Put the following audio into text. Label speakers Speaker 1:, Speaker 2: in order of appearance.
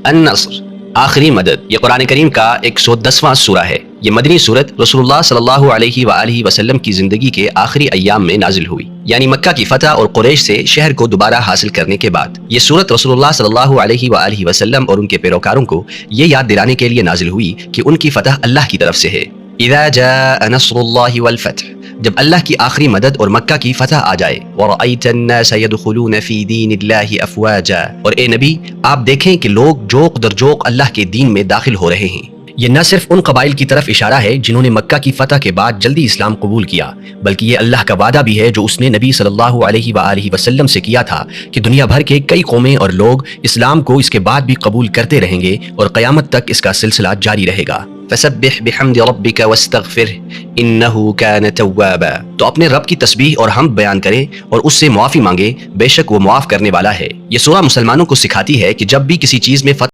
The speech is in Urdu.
Speaker 1: النصر، آخری مدد، یہ قرآن کریم کا 110واں سورہ ہے۔ یہ مدنی سورت رسول اللہ صلی اللہ علیہ وآلہ وسلم کی زندگی کے آخری ایام میں نازل ہوئی، یعنی مکہ کی فتح اور قریش سے شہر کو دوبارہ حاصل کرنے کے بعد۔ یہ سورت رسول اللہ صلی اللہ علیہ وآلہ وسلم اور ان کے پیروکاروں کو یہ یاد دلانے کے لیے نازل ہوئی کہ ان کی فتح اللہ کی طرف سے ہے۔ اذا جاء نصر اللہ والفتح، جب اللہ کی آخری مدد اور مکہ کی فتح آ جائے۔ وَرَأَيْتَ النَّاسَ يَدْخُلُونَ فِي دِينِ اللَّهِ أَفْوَاجًا، اور اے نبی آپ دیکھیں کہ لوگ جوق در جوق اللہ کے دین میں داخل ہو رہے ہیں۔ یہ نہ صرف ان قبائل کی طرف اشارہ ہے جنہوں نے مکہ کی فتح کے بعد جلدی اسلام قبول کیا، بلکہ یہ اللہ کا وعدہ بھی ہے جو اس نے نبی صلی اللہ علیہ وآلہ وسلم سے کیا تھا کہ دنیا بھر کے کئی قومیں اور لوگ اسلام کو اس کے بعد بھی قبول کرتے رہیں گے اور قیامت تک اس کا سلسلہ جاری رہے گا۔ فسبح بحمد ربک واستغفرہ انہ کان توابا، تو اپنے رب کی تسبیح اور حمد بیان کرے اور اس سے معافی مانگے، بے شک وہ معاف کرنے والا ہے۔ یہ سورہ مسلمانوں کو سکھاتی ہے کہ جب بھی کسی چیز میں فتح